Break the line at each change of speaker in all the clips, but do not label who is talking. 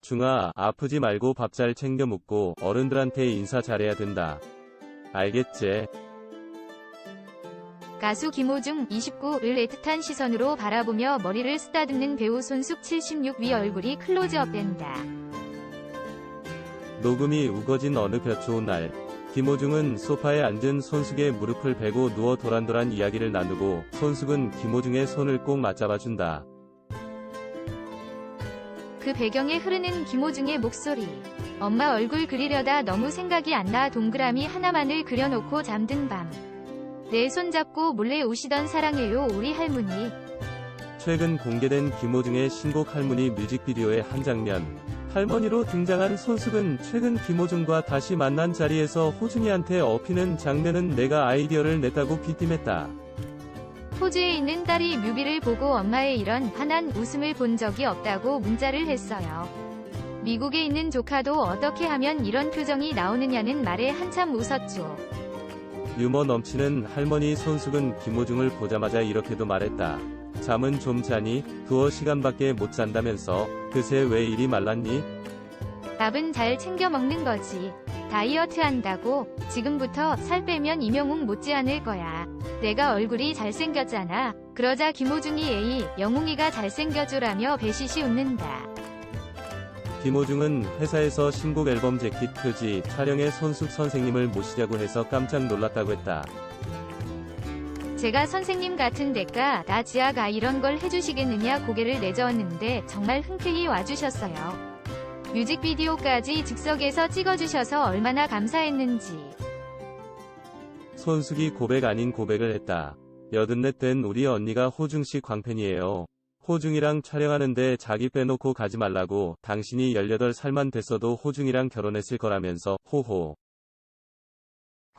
중아, 아프지 말고 밥 잘 챙겨 먹고 어른들한테 인사 잘해야 된다. 알겠지?
가수 김호중 29를 애틋한 시선으로 바라보며 머리를 쓰다듬는 배우 손숙 76 위 얼굴이 클로즈업된다.
녹음이 우거진 어느 볕 좋은 날, 김호중은 소파에 앉은 손숙의 무릎을 베고 누워 도란도란 이야기를 나누고 손숙은 김호중의 손을 꼭 맞잡아준다.
그 배경에 흐르는 김호중의 목소리. 엄마 얼굴 그리려다 너무 생각이 안 나. 동그라미 하나만을 그려놓고 잠든 밤. 내 손 잡고 몰래 우시던 사랑해요 우리 할머니.
최근 공개된 김호중의 신곡 할머니 뮤직비디오의 한 장면. 할머니로 등장한 손숙은 최근 김호중과 다시 만난 자리에서 호중이한테 업히는 장면은 내가 아이디어를 냈다고 비팀했다.
호주에 있는 딸이 뮤비를 보고 엄마의 이런 환한 웃음을 본 적이 없다고 문자를 했어요. 미국에 있는 조카도 어떻게 하면 이런 표정이 나오느냐는 말에 한참 웃었죠.
유머 넘치는 할머니 손숙은 김호중을 보자마자 이렇게도 말했다. 잠은 좀 자니? 두어 시간밖에 못 잔다면서. 그새 왜 이리 말랐니?
밥은 잘 챙겨 먹는 거지. 다이어트 한다고. 지금부터 살 빼면 이명웅 못지않을 거야. 내가 얼굴이 잘생겼잖아. 그러자 김호중이 에이, 영웅이가 잘생겨줘라며 배시시 웃는다.
김호중은 회사에서 신곡 앨범 재킷 표지 촬영에 손숙 선생님을 모시자고 해서 깜짝 놀랐다고 했다.
제가 선생님 같은 데까 나 지아가 이런 걸 해주시겠느냐 고개를 내저었는데 정말 흔쾌히 와주셨어요. 뮤직비디오까지 즉석에서 찍어주셔서 얼마나 감사했는지.
손숙이 고백 아닌 고백을 했다. 84 된 우리 언니가 호중씨 광팬이에요. 호중이랑 촬영하는데 자기 빼놓고 가지 말라고. 당신이 18살만 됐어도 호중이랑 결혼했을 거라면서. 호호.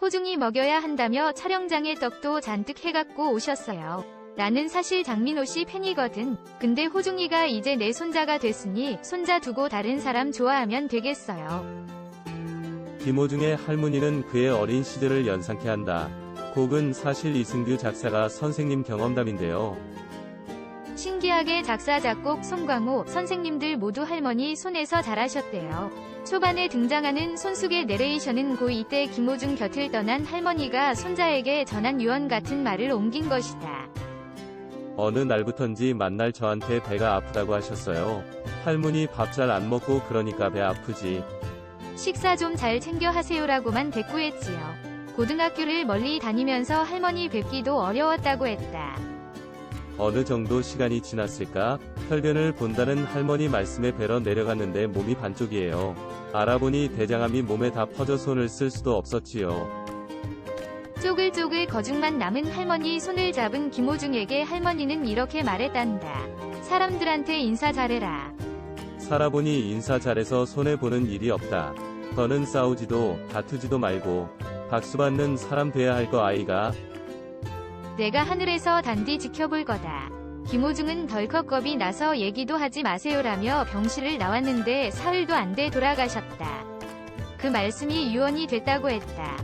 호중이 먹여야 한다며 촬영장에 떡도 잔뜩 해갖고 오셨어요. 나는 사실 장민호씨 팬이거든. 근데 호중이가 이제 내 손자가 됐으니 손자 두고 다른 사람 좋아하면 되겠어요.
김호중의 할머니는 그의 어린 시절을 연상케 한다. 곡은 사실 이승규 작사가 선생님 경험담인데요.
신기하게 작사 작곡 송광호 선생님들 모두 할머니 손에서 자라셨대요. 초반에 등장하는 손숙의 내레이션은 고2 때 김호중 곁을 떠난 할머니가 손자에게 전한 유언 같은 말을 옮긴 것이다.
어느 날부턴지 만날 저한테 배가 아프다고 하셨어요. 할머니 밥 잘 안 먹고 그러니까 배 아프지.
식사 좀 잘 챙겨 하세요라고만 대꾸했지요. 고등학교를 멀리 다니면서 할머니 뵙기도 어려웠다고 했다.
어느 정도 시간이 지났을까? 혈변을 본다는 할머니 말씀에 배러 내려갔는데 몸이 반쪽이에요. 알아보니 대장암이 몸에 다 퍼져 손을 쓸 수도 없었지요.
쪼글쪼글 거죽만 남은 할머니 손을 잡은 김호중에게 할머니는 이렇게 말했단다. 사람들한테 인사 잘해라.
살아보니 인사 잘해서 손해보는 일이 없다. 더는 싸우지도 다투지도 말고 박수받는 사람 돼야 할 거 아이가.
내가 하늘에서 단디 지켜볼 거다. 김호중은 덜컥 겁이 나서 얘기도 하지 마세요라며 병실을 나왔는데 사흘도 안 돼 돌아가셨다. 그 말씀이 유언이 됐다고 했다.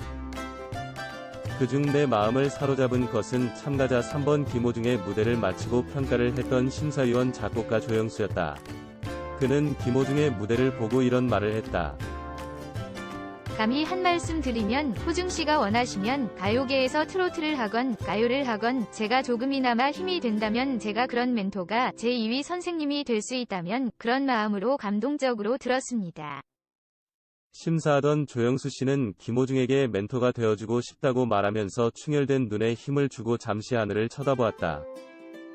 그중 내 마음을 사로잡은 것은 참가자 3번 김호중의 무대를 마치고 평가를 했던 심사위원 작곡가 조영수였다. 그는 김호중의 무대를 보고 이런 말을 했다.
감히 한 말씀 드리면 호중씨가 원하시면 가요계에서 트로트를 하건 가요를 하건 제가 조금이나마 힘이 된다면 제가 그런 멘토가 제2위 선생님이 될 수 있다면 그런 마음으로 감동적으로 들었습니다.
심사하던 조영수 씨는 김호중에게 멘토가 되어주고 싶다고 말하면서 충혈된 눈에 힘을 주고 잠시 하늘을 쳐다보았다.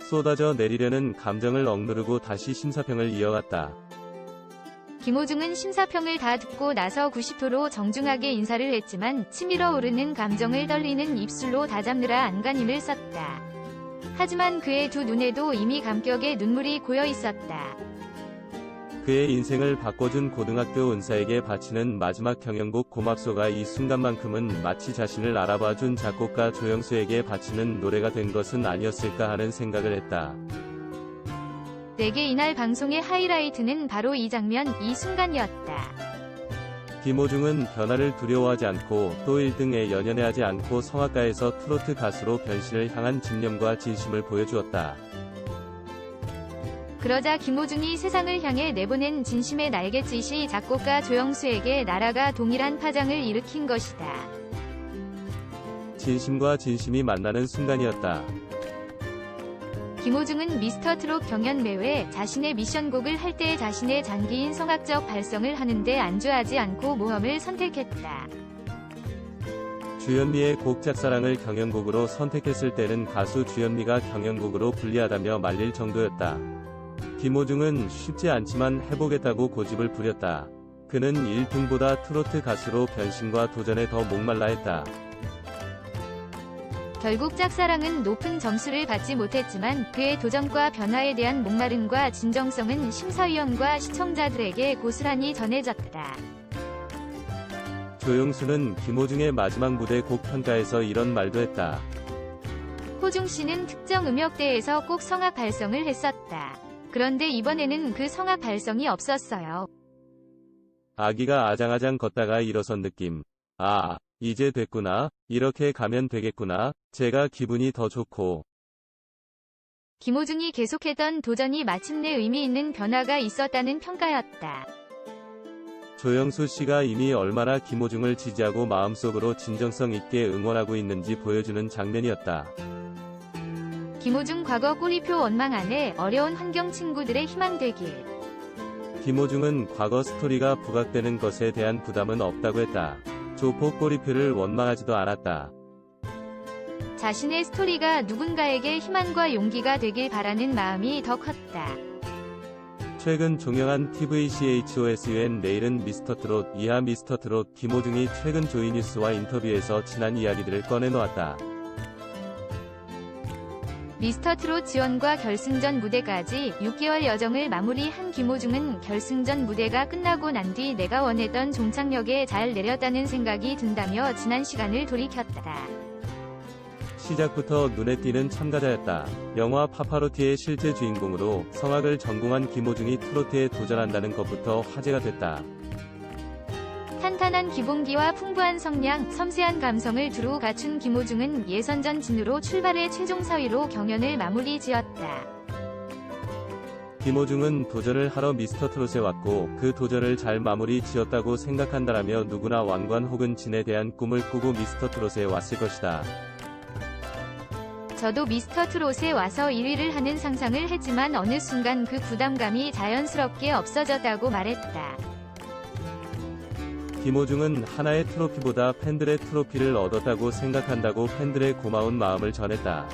쏟아져 내리려는 감정을 억누르고 다시 심사평을 이어갔다.
김호중은 심사평을 다 듣고 나서 90도로 정중하게 인사를 했지만 치밀어 오르는 감정을 떨리는 입술로 다잡느라 안간힘을 썼다. 하지만 그의 두 눈에도 이미 감격의 눈물이 고여 있었다.
그의 인생을 바꿔준 고등학교 은사에게 바치는 마지막 경연곡 고맙소가 이 순간만큼은 마치 자신을 알아봐준 작곡가 조영수에게 바치는 노래가 된 것은 아니었을까 하는 생각을 했다.
내게 이날 방송의 하이라이트는 바로 이 장면, 이 순간이었다.
김호중은 변화를 두려워하지 않고 또 1등에 연연해하지 않고 성악가에서 트로트 가수로 변신을 향한 집념과 진심을 보여주었다.
그러자 김호중이 세상을 향해 내보낸 진심의 날갯짓이 작곡가 조영수에게 나라가 동일한 파장을 일으킨 것이다.
진심과 진심이 만나는 순간이었다.
김호중은 미스터트롯 경연 매회 자신의 미션곡을 할 때 자신의 장기인 성악적 발성을 하는데 안주하지 않고 모험을 선택했다.
주현미의 곡 짝사랑을 경연곡으로 선택했을 때는 가수 주현미가 경연곡으로 불리하다며 말릴 정도였다. 김호중은 쉽지 않지만 해보겠다고 고집을 부렸다. 그는 1등보다 트로트 가수로 변신과 도전에 더 목말라 했다.
결국 짝사랑은 높은 점수를 받지 못했지만 그의 도전과 변화에 대한 목마름과 진정성은 심사위원과 시청자들에게 고스란히 전해졌다.
조영수는 김호중의 마지막 무대 곡 평가에서 이런 말도 했다.
호중 씨는 특정 음역대에서 꼭 성악 발성을 했었다. 그런데 이번에는 그 성악 발성이 없었어요.
아기가 아장아장 걷다가 일어선 느낌. 아, 이제 됐구나. 이렇게 가면 되겠구나. 제가 기분이 더 좋고.
김호중이 계속했던 도전이 마침내 의미 있는 변화가 있었다는 평가였다.
조영수 씨가 이미 얼마나 김호중을 지지하고 마음속으로 진정성 있게 응원하고 있는지 보여주는 장면이었다.
김호중 과거 꼬리표 원망 안에 어려운 환경 친구들의 희망되길.
김호중은 과거 스토리가 부각되는 것에 대한 부담은 없다고 했다. 조폭 꼬리표를 원망하지도 않았다.
자신의 스토리가 누군가에게 희망과 용기가 되길 바라는 마음이 더 컸다.
최근 종영한 TVCHOSUN 내일은 미스터트롯 이하 미스터트롯 김호중이 최근 조이뉴스와 인터뷰에서 지난 이야기들을 꺼내놓았다.
미스터트롯 지원과 결승전 무대까지 6개월 여정을 마무리한 김호중은 결승전 무대가 끝나고 난 뒤 내가 원했던 종착역에 잘 내렸다는 생각이 든다며 지난 시간을 돌이켰다.
시작부터 눈에 띄는 참가자였다. 영화 파파로티의 실제 주인공으로 성악을 전공한 김호중이 트로트에 도전한다는 것부터 화제가 됐다.
탄탄한 기본기와 풍부한 성량, 섬세한 감성을 두루 갖춘 김호중은 예선전 진으로 출발해 최종 4위로 경연을 마무리 지었다.
김호중은 도전을 하러 미스터트롯에 왔고 그 도전을 잘 마무리 지었다고 생각한다라며 누구나 왕관 혹은 진에 대한 꿈을 꾸고 미스터트롯에 왔을 것이다.
저도 미스터트롯에 와서 1위를 하는 상상을 했지만 어느 순간 그 부담감이 자연스럽게 없어졌다고 말했다.
김호중은 하나의 트로피보다 팬들의 트로피를 얻었다고 생각한다고 팬들의 고마운 마음을 전했다.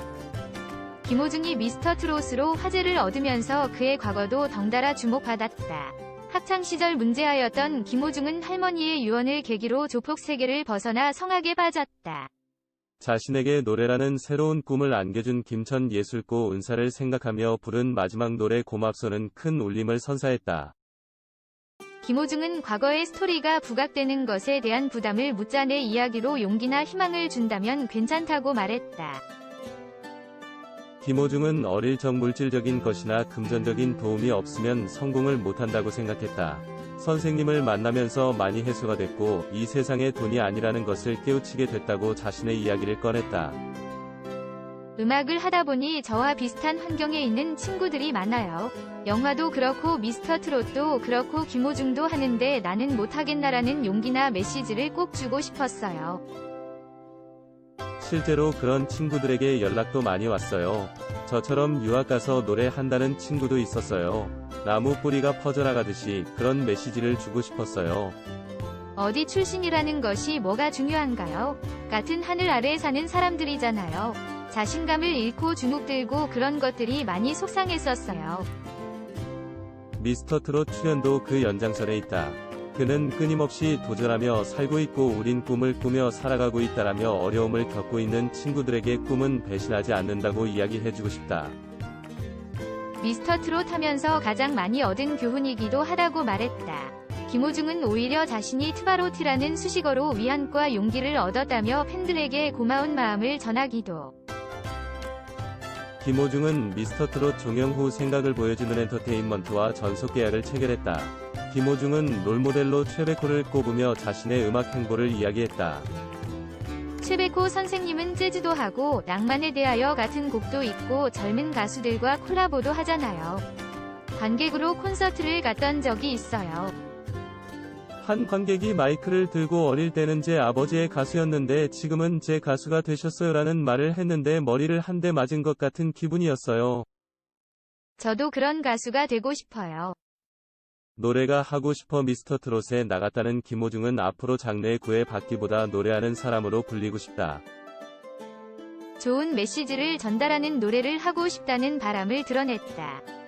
김호중이 미스터트롯으로 화제를 얻으면서 그의 과거도 덩달아 주목받았다. 학창시절 문제아였던 김호중은 할머니의 유언을 계기로 조폭 세계를 벗어나 성악에 빠졌다.
자신에게 노래라는 새로운 꿈을 안겨준 김천 예술고 은사를 생각하며 부른 마지막 노래 고맙소는 큰 울림을 선사했다.
김호중은 과거의 스토리가 부각되는 것에 대한 부담을 묻자 내 이야기로 용기나 희망을 준다면 괜찮다고 말했다.
김호중은 어릴 적 물질적인 것이나 금전적인 도움이 없으면 성공을 못한다고 생각했다. 선생님을 만나면서 많이 해소가 됐고 이 세상에 돈이 아니라는 것을 깨우치게 됐다고 자신의 이야기를 꺼냈다.
음악을 하다 보니 저와 비슷한 환경에 있는 친구들이 많아요. 영화도 그렇고 미스터트롯도 그렇고 김호중도 하는데 나는 못하겠나라는 용기나 메시지를 꼭 주고 싶었어요.
실제로 그런 친구들에게 연락도 많이 왔어요. 저처럼 유학 가서 노래한다는 친구도 있었어요. 나무 뿌리가 퍼져나가듯이 그런 메시지를 주고 싶었어요.
어디 출신이라는 것이 뭐가 중요한가요? 같은 하늘 아래에 사는 사람들이잖아요. 자신감을 잃고 주눅들고 그런 것들이 많이 속상했었어요.
미스터트롯 출연도 그 연장선에 있다. 그는 끊임없이 도전하며 살고 있고 우린 꿈을 꾸며 살아가고 있다라며 어려움을 겪고 있는 친구들에게 꿈은 배신하지 않는다고 이야기해주고 싶다.
미스터트롯 하면서 가장 많이 얻은 교훈이기도 하다고 말했다. 김호중은 오히려 자신이 트바로티라는 수식어로 위안과 용기를 얻었다며 팬들에게 고마운 마음을 전하기도.
김호중은 미스터트롯 종영 후 생각을 보여주는 엔터테인먼트와 전속 계약을 체결했다. 김호중은 롤모델로 최백호를 꼽으며 자신의 음악 행보를 이야기했다.
최백호 선생님은 재즈도 하고 낭만에 대하여 같은 곡도 있고 젊은 가수들과 콜라보도 하잖아요. 관객으로 콘서트를 갔던 적이 있어요.
한 관객이 마이크를 들고 어릴 때는 제 아버지의 가수였는데 지금은 제 가수가 되셨어요라는 말을 했는데 머리를 한 대 맞은 것 같은 기분이었어요.
저도 그런 가수가 되고 싶어요.
노래가 하고 싶어 미스터트롯에 나갔다는 김호중은 앞으로 장래에 구애받기보다 노래하는 사람으로 불리고 싶다.
좋은 메시지를 전달하는 노래를 하고 싶다는 바람을 드러냈다.